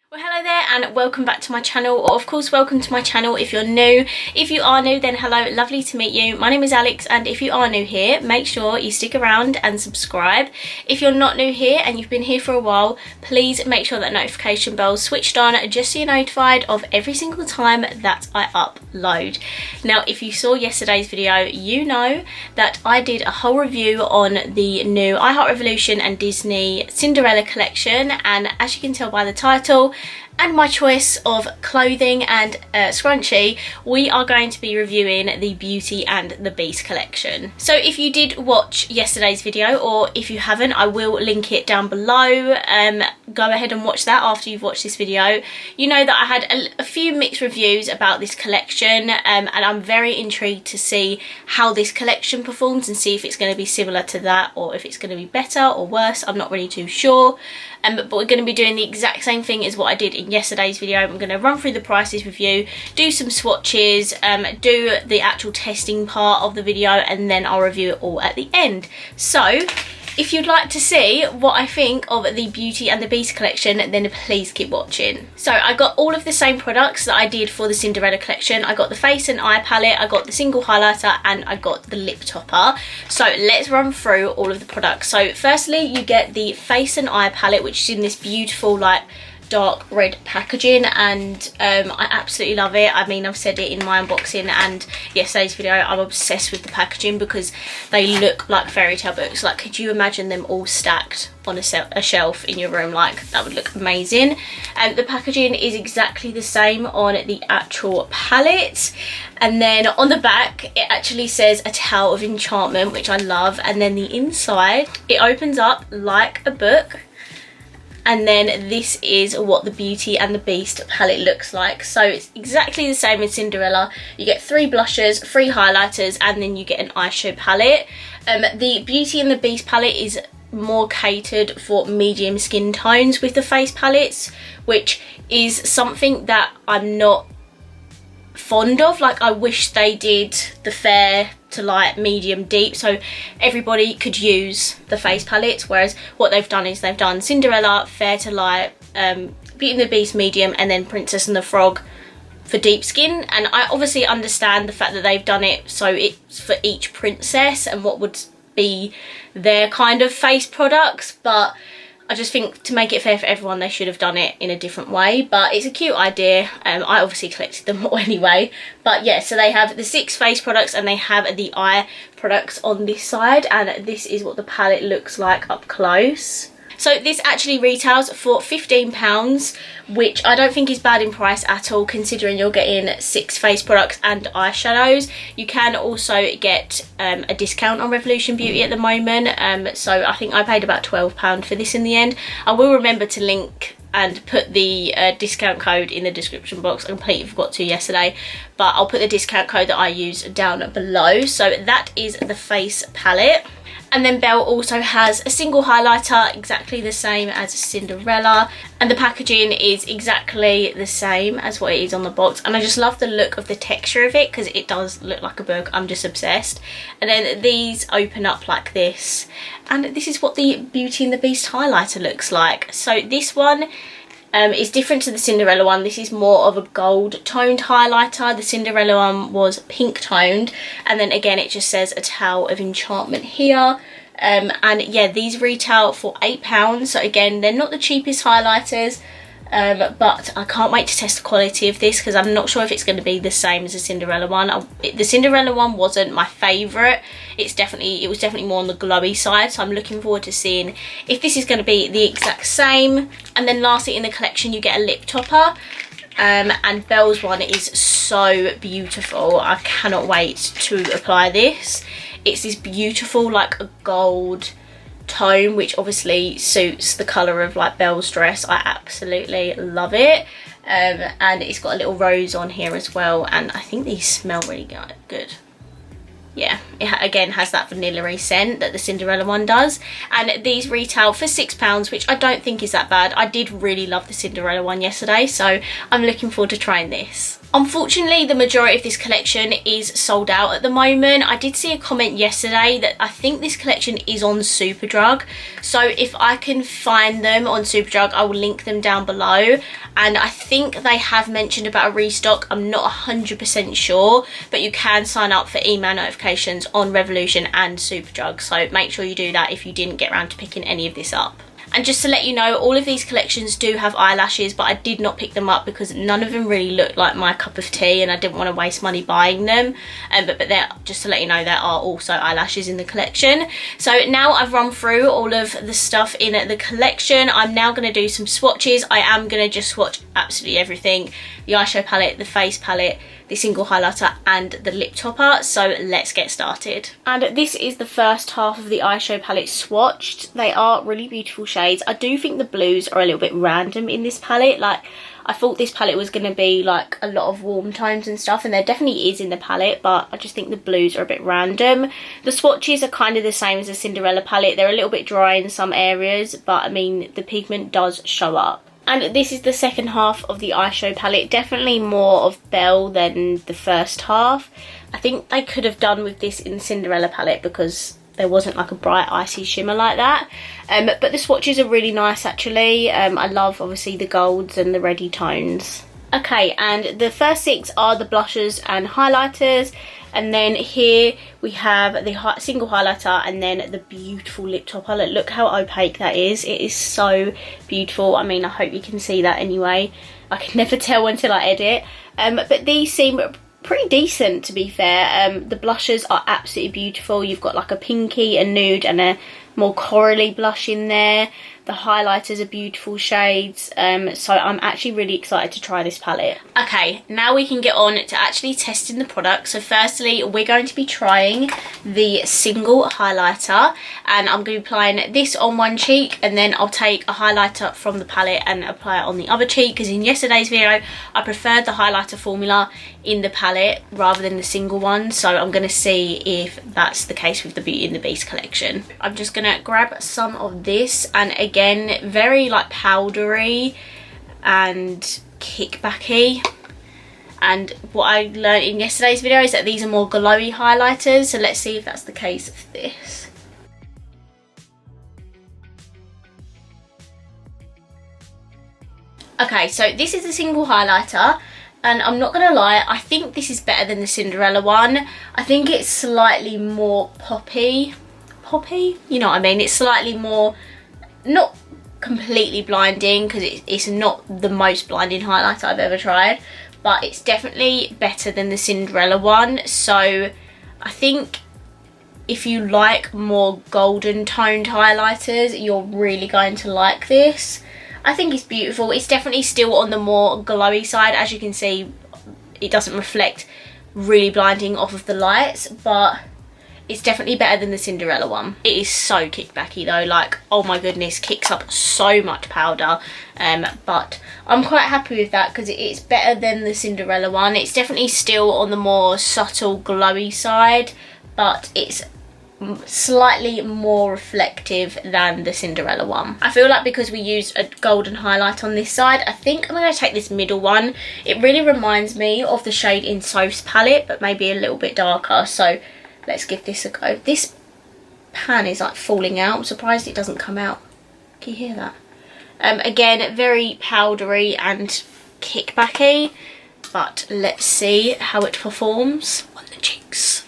Well, hello there and welcome back to my channel, or of course welcome to my channel if you're new. If you are new, then hello, lovely to meet you. My name is Alex, and if you are new here, make sure you stick around and subscribe. If you're not new here and you've been here for a while, please make sure that notification bell's switched on just so you're notified of every single time that I upload. Now, if you saw yesterday's video, you know that I did a whole review on the new I Heart Revolution and Disney Cinderella collection, and as you can tell by the title and my choice of clothing and scrunchie, we are going to be reviewing the Beauty and the Beast collection. So if you did watch yesterday's video, or if you haven't, I will link it down below. Go ahead and watch that after you've watched this video. You know that I had a few mixed reviews about this collection, and I'm very intrigued to see how this collection performs and see if it's going to be similar to that or if it's going to be better or worse. I'm not really too sure. But we're going to be doing the exact same thing as what I did in yesterday's video. I'm going to run through the prices with you, do some swatches, do the actual testing part of the video, and then I'll review it all at the end. So if you'd like to see what I think of the Beauty and the Beast collection, then please keep watching. So I got all of the same products that I did for the Cinderella collection. I got the face and eye palette, I got the single highlighter, and I got the lip topper. So let's run through all of the products. So firstly, you get the face and eye palette, which is in this beautiful like dark red packaging, and I absolutely love it. I mean, I've said it in my unboxing and yesterday's video, I'm obsessed with the packaging because they look like fairy tale books. Like, could you imagine them all stacked on a shelf in your room? Like, that would look amazing. And the packaging is exactly the same on the actual palette, and then on the back it actually says a tale of enchantment, which I love. And then the inside, it opens up like a book. And then this is what the Beauty and the Beast palette looks like. So it's exactly the same as Cinderella. You get 3 blushes, 3 highlighters, and then you get an eyeshadow palette. The Beauty and the Beast palette is more catered for medium skin tones with the face palettes, which is something that I'm not fond of. Like, I wish they did the fair to light, medium, deep, so everybody could use the face palettes, whereas what they've done is they've done Cinderella fair to light, Beauty and the Beast medium, and then Princess and the Frog for deep skin. And I obviously understand the fact that they've done it so it's for each princess and what would be their kind of face products, but I just think to make it fair for everyone, they should have done it in a different way. But it's a cute idea. I obviously collected them all anyway. But yeah, so they have the 6 face products and they have the eye products on this side. And this is what the palette looks like up close. So this actually retails for £15, which I don't think is bad in price at all, considering you're getting 6 face products and eyeshadows. You can also get a discount on Revolution Beauty at the moment. So I think I paid about £12 for this in the end. I will remember to link and put the discount code in the description box. I completely forgot to yesterday, but I'll put the discount code that I use down below. So that is the face palette. And then Belle also has a single highlighter, exactly the same as Cinderella, and the packaging is exactly the same as what it is on the box. And I just love the look of the texture of it because it does look like a book. I'm just obsessed. And then these open up like this, and this is what the Beauty and the Beast highlighter looks like. So this one is different to the Cinderella one. This is more of a gold toned highlighter. The Cinderella one was pink toned, and then again it just says a tale of enchantment here. And yeah, these retail for £8. So again, they're not the cheapest highlighters, but I can't wait to test the quality of this because I'm not sure if it's going to be the same as the Cinderella one. The Cinderella one wasn't my favourite. It was definitely more on the glowy side, so I'm looking forward to seeing if this is going to be the exact same. And then lastly in the collection you get a lip topper, and Belle's one is so beautiful. I cannot wait to apply this. It's this beautiful like a gold tone, which obviously suits the colour of like Belle's dress. I absolutely love it. And it's got a little rose on here as well, and I think these smell really good. Yeah, it again has that vanilla-y scent that the Cinderella one does. And these retail for £6, which I don't think is that bad. I did really love the Cinderella one yesterday, so I'm looking forward to trying this. Unfortunately, the majority of this collection is sold out at the moment. I did see a comment yesterday that I think this collection is on Superdrug. So if I can find them on Superdrug, I will link them down below. And I think they have mentioned about a restock. I'm not 100% sure, but you can sign up for email notifications on Revolution and Superdrug. So make sure you do that if you didn't get around to picking any of this up. And just to let you know, all of these collections do have eyelashes, but I did not pick them up because none of them really looked like my cup of tea and I didn't want to waste money buying them. But there, just to let you know, there are also eyelashes in the collection. So now I've run through all of the stuff in the collection, I'm now going to do some swatches. I am going to just swatch absolutely everything. The eyeshadow palette, the face palette, the single highlighter and the lip topper. So let's get started. And this is the first half of the eyeshadow palette swatched. They are really beautiful shades. I do think the blues are a little bit random in this palette. Like, I thought this palette was going to be like a lot of warm tones and stuff, and there definitely is in the palette, but I just think the blues are a bit random. The swatches are kind of the same as the Cinderella palette. They're a little bit dry in some areas, but I mean the pigment does show up. And this is the second half of the eyeshadow palette. Definitely more of Belle than the first half. I think they could have done with this in the Cinderella palette because there wasn't like a bright icy shimmer like that. But the swatches are really nice actually. I love obviously the golds and the reddy tones. Okay, and the first 6 are the blushers and highlighters. And then here we have the single highlighter and then the beautiful lip topper. Look how opaque that is. It is so beautiful. I mean, I hope you can see that anyway. I can never tell until I edit. But these seem pretty decent, to be fair. The blushes are absolutely beautiful. You've got like a pinky, a nude and a more corally blush in there. The highlighters are beautiful shades, so I'm actually really excited to try this palette. Okay, now we can get on to actually testing the product. So firstly, we're going to be trying the single highlighter, and I'm going to be applying this on one cheek, and then I'll take a highlighter from the palette and apply it on the other cheek, because in yesterday's video I preferred the highlighter formula in the palette rather than the single one. So I'm going to see if that's the case with the Beauty and the Beast collection. I'm just going to grab some of this, and again, very like powdery and kickbacky. And what I learned in yesterday's video is that these are more glowy highlighters, so let's see if that's the case of this. Okay, so this is a single highlighter, and I'm not gonna lie, I think this is better than the Cinderella one. I think it's slightly more poppy, you know what I mean? It's slightly more, not completely blinding, because it's not the most blinding highlighter I've ever tried, but it's definitely better than the Cinderella one. So I think if you like more golden toned highlighters, you're really going to like this. I think it's beautiful. It's definitely still on the more glowy side. As you can see, it doesn't reflect really blinding off of the lights, but it's definitely better than the Cinderella one. It is so kickbacky though, like, oh my goodness, kicks up so much powder. But I'm quite happy with that because it's better than the Cinderella one. It's definitely still on the more subtle glowy side, but it's slightly more reflective than the Cinderella one. I feel like because we used a golden highlight on this side, I think I'm going to take this middle one. It really reminds me of the shade in Soph's palette, but maybe a little bit darker. So let's give this a go. This pan is like falling out. I'm surprised it doesn't come out. Can you hear that? Again, very powdery and kickbacky, but let's see how it performs on the cheeks.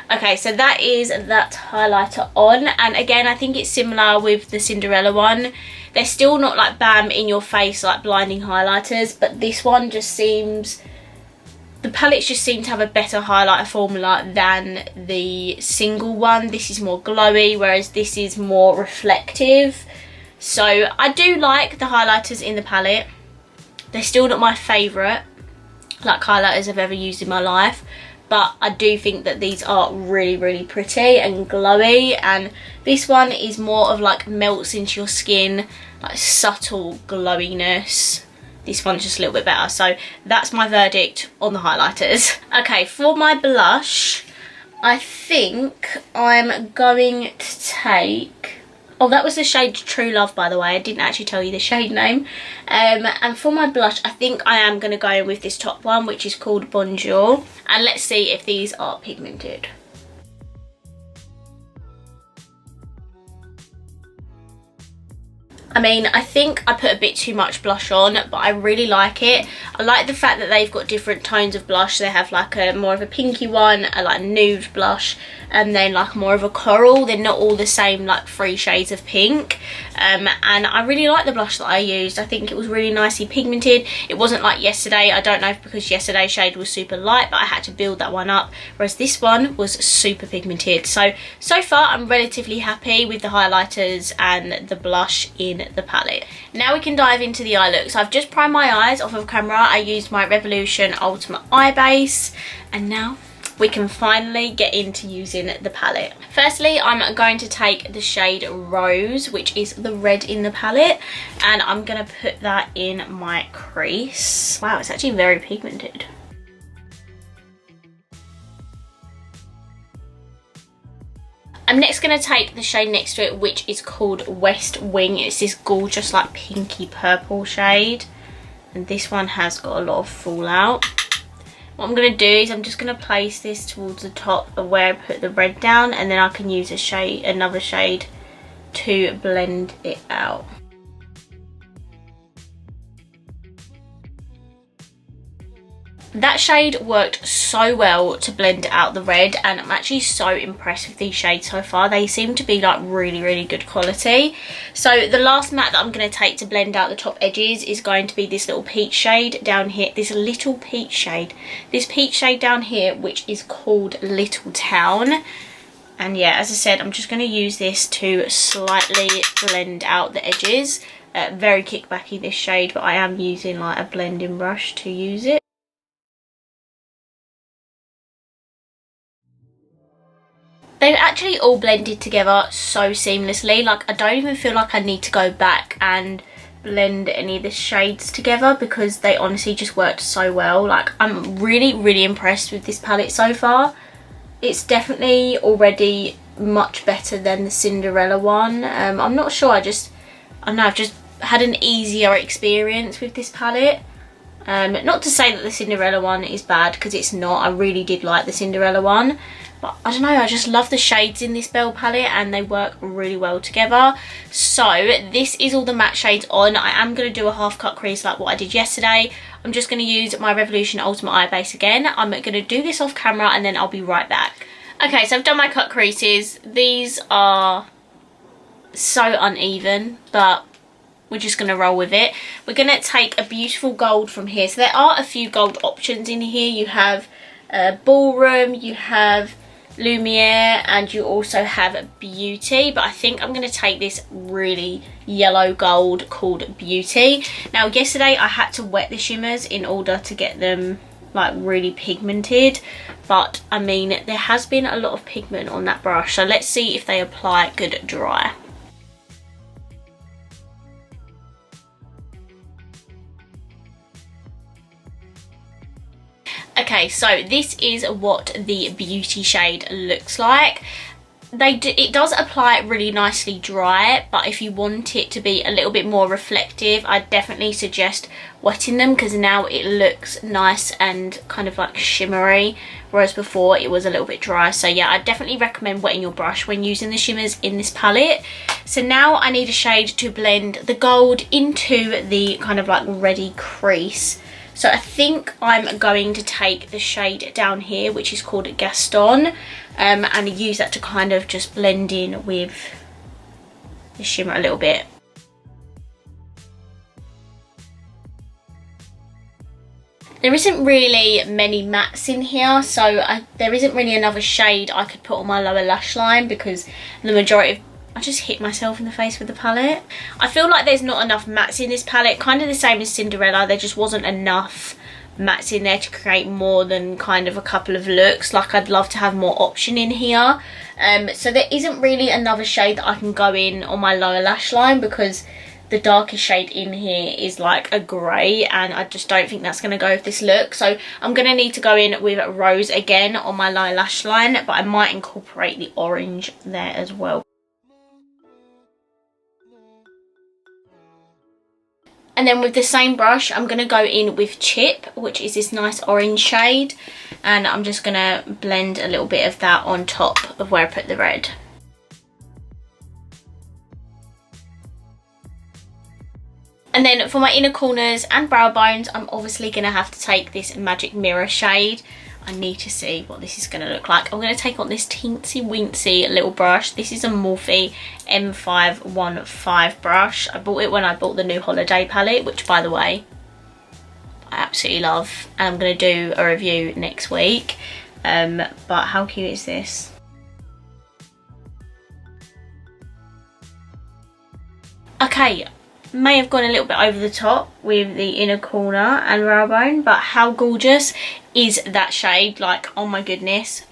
Okay, so that is that highlighter on, and again I think it's similar with the Cinderella one. They're still not like bam in your face like blinding highlighters, but this one just seems, the palettes just seem to have a better highlighter formula than the single one. This is more glowy, whereas this is more reflective. So I do like the highlighters in the palette. They're still not my favourite like highlighters I've ever used in my life, but I do think that these are really, really pretty and glowy, and this one is more of like melts into your skin, like subtle glowiness. This one's just a little bit better. So that's my verdict on the highlighters. Okay, for my blush, I think I'm going to take, Oh, that was the shade True Love, by the way. I didn't actually tell you the shade name. And for my blush, I think I am going to go in with this top one, which is called Bonjour. And let's see if these are pigmented. I mean, I think I put a bit too much blush on, but I really like it. I like the fact that they've got different tones of blush. They have like a more of a pinky one, a like nude blush, and then like more of a coral. They're not all the same like 3 shades of pink. And I really like the blush that I used. I think it was really nicely pigmented. It wasn't like yesterday. I don't know if because yesterday's shade was super light, but I had to build that one up, whereas this one was super pigmented. So far I'm relatively happy with the highlighters and the blush in the palette. Now we can dive into the eye look. So I've just primed my eyes off of camera. I used my Revolution Ultimate Eye Base, and now we can finally get into using the palette. Firstly, I'm going to take the shade Rose, which is the red in the palette, and I'm going to put that in my crease. Wow, it's actually very pigmented. I'm next going to take the shade next to it, which is called West Wing. It's this gorgeous like pinky purple shade, and this one has got a lot of fallout. What I'm going to do is I'm just going to place this towards the top of where I put the red down, and then I can use another shade to blend it out. That shade worked so well to blend out the red, and I'm actually so impressed with these shades so far. They seem to be like really good quality. So the last matte that I'm going to take to blend out the top edges is going to be this little peach shade down here. This peach shade down here, which is called Little Town. And yeah, as I said, I'm just going to use this to slightly blend out the edges. Very kickbacky, this shade, but I am using like a blending brush to use it. They've actually all blended together so seamlessly. Like, I don't even feel like I need to go back and blend any of the shades together, because they honestly just worked so well. Like, I'm really impressed with this palette so far. It's definitely already much better than the Cinderella one. I'm not sure, I don't know, I've just had an easier experience with this palette. Not to say that the Cinderella one is bad, because it's not. I really did like the Cinderella one. But I don't know, I just love the shades in this Belle palette, and they work really well together. So this is all the matte shades on. I am going to do a half cut crease like what I did yesterday. I'm just going to use my Revolution Ultimate Eye Base again. I'm going to do this off camera, and then I'll be right back. Okay, so I've done my cut creases. These are so uneven, but we're just going to roll with it. We're going to take a beautiful gold from here. So there are a few gold options in here. You have Ballroom, you have Lumiere, and you also have Beauty, but I think I'm going to take this really yellow gold called Beauty. Now yesterday I had to wet the shimmers in order to get them like really pigmented, but I mean there has been a lot of pigment on that brush, so let's see if they apply good dry. Okay, so this is what the Beauty shade looks like. It does apply really nicely dry, but if you want it to be a little bit more reflective, I definitely suggest wetting them, because now it looks nice and kind of like shimmery, whereas before it was a little bit dry. So yeah, I definitely recommend wetting your brush when using the shimmers in this palette. So now I need a shade to blend the gold into the kind of like ready crease. So I think I'm going to take the shade down here, which is called Gaston, and use that to kind of just blend in with the shimmer a little bit. There isn't really many mattes in here, so there isn't really another shade I could put on my lower lash line, because the majority of I just hit myself in the face with the palette. I feel like there's not enough mattes in this palette, kind of the same as Cinderella. There just wasn't enough mattes in there to create more than kind of a couple of looks. Like, I'd love to have more option in here. So there isn't really another shade that I can go in on my lower lash line, because the darkest shade in here is like a grey, and I just don't think that's going to go with this look. So I'm going to need to go in with Rose again on my lower lash line, but I might incorporate the orange there as well. And then with the same brush, I'm going to go in with Chip, which is this nice orange shade. And I'm just going to blend a little bit of that on top of where I put the red. And then for my inner corners and brow bones, I'm obviously going to have to take this Magic Mirror shade. I need to see what this is going to look like. I'm going to take on this teensy weensy little brush. This is a Morphe M515 brush. I bought it when I bought the new holiday palette, which by the way, I absolutely love. And I'm going to do a review next week. But how cute is this? Okay. May have gone a little bit over the top with the inner corner and brow bone, but how gorgeous is that shade? Like, oh my goodness.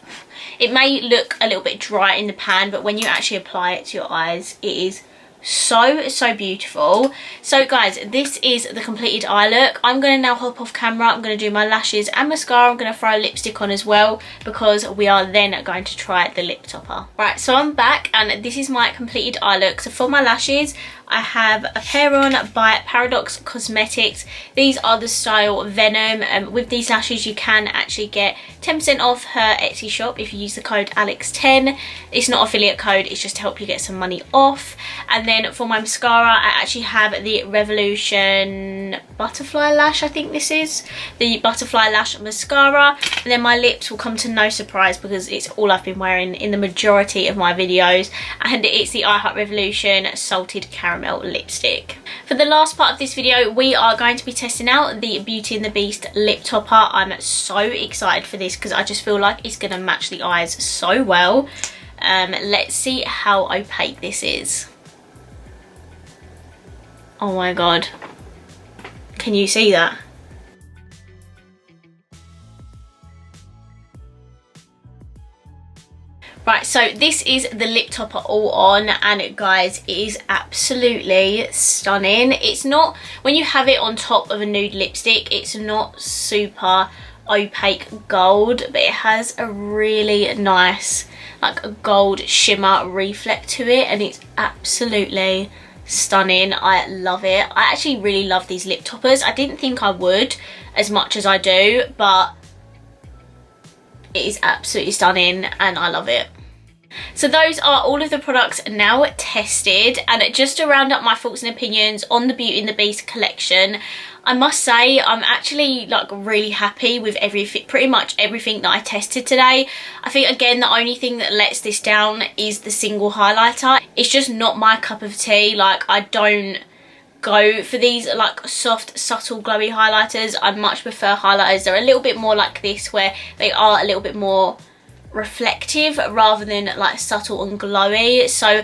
It may look a little bit dry in the pan, but when you actually apply it to your eyes, it is so beautiful. So guys, this is the completed eye look. I'm going to now hop off camera. I'm going to do my lashes and mascara. I'm going to throw lipstick on as well, because we are then going to try the lip topper. Right, so I'm back and this is my completed eye look. So for my lashes, I have a pair on by Paradox Cosmetics. These are the style Venom. With these lashes you can actually get 10% off her Etsy shop if you use the code ALEX10. It's not affiliate code, it's just to help you get some money off. And then for my mascara, I actually have the Revolution Butterfly Lash, I think this is. The Butterfly Lash Mascara. And then my lips will come to no surprise because it's all I've been wearing in the majority of my videos. And it's the I Heart Revolution Salted Caramel lipstick. For the last part of this video, we are going to be testing out the Beauty and the Beast lip topper. I'm so excited for this because I just feel like it's going to match the eyes so well. Let's see how opaque this is. Oh my god. Can you see that? Right, so this is the lip topper all on, and guys, it is absolutely stunning. It's not, when you have it on top of a nude lipstick, it's not super opaque gold, but it has a really nice, like a gold shimmer reflect to it, and it's absolutely stunning. I love it. I actually really love these lip toppers. I didn't think I would as much as I do, but it is absolutely stunning and I love it. So those are all of the products now tested, and just to round up my thoughts and opinions on the Beauty and the Beast collection, I must say I'm actually like really happy with pretty much everything that I tested today. I think again the only thing that lets this down is the single highlighter. It's just not my cup of tea. Like, I don't go for these like soft, subtle, glowy highlighters. I much prefer highlighters. They're a little bit more like this, where they are a little bit more reflective rather than like subtle and glowy. So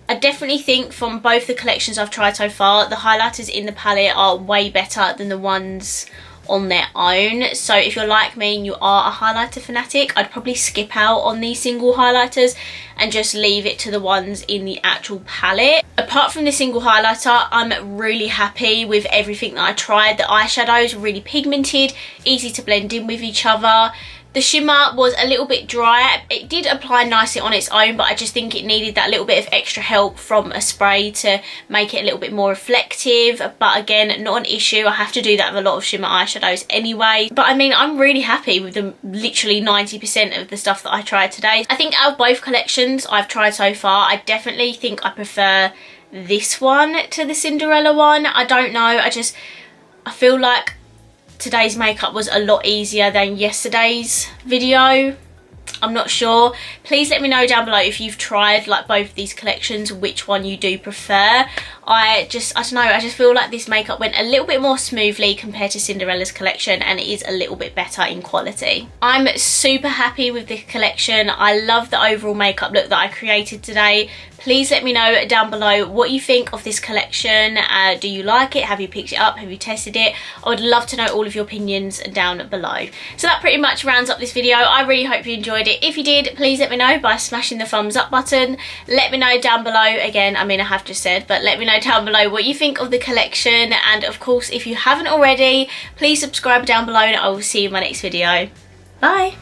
I definitely think from both the collections I've tried so far, the highlighters in the palette are way better than the ones on their own. So if you're like me and you are a highlighter fanatic, I'd probably skip out on these single highlighters and just leave it to the ones in the actual palette. Apart from the single highlighter, I'm really happy with everything that I tried. The eyeshadow is really pigmented, easy to blend in with each other. The shimmer was a little bit dry. It did apply nicely on its own, but I just think it needed that little bit of extra help from a spray to make it a little bit more reflective. But again, not an issue. I have to do that with a lot of shimmer eyeshadows anyway. But I mean, I'm really happy with the literally 90% of the stuff that I tried today. I think out of both collections I've tried so far, I definitely think I prefer this one to the Cinderella one. I don't know. I feel like today's makeup was a lot easier than yesterday's video. I'm not sure. Please let me know down below if you've tried like both of these collections, which one you do prefer. I don't know, I just feel like this makeup went a little bit more smoothly compared to Cinderella's collection, and it is a little bit better in quality. I'm super happy with this collection. I love the overall makeup look that I created today. Please let me know down below what you think of this collection. Do you like it? Have you picked it up? Have you tested it? I would love to know all of your opinions down below. So that pretty much rounds up this video. I really hope you enjoyed it. If you did, please let me know by smashing the thumbs up button. Let me know down below, again, I mean I have just said, but let me know down below what you think of the collection. And of course, if you haven't already, please subscribe down below and I will see you in my next video. Bye!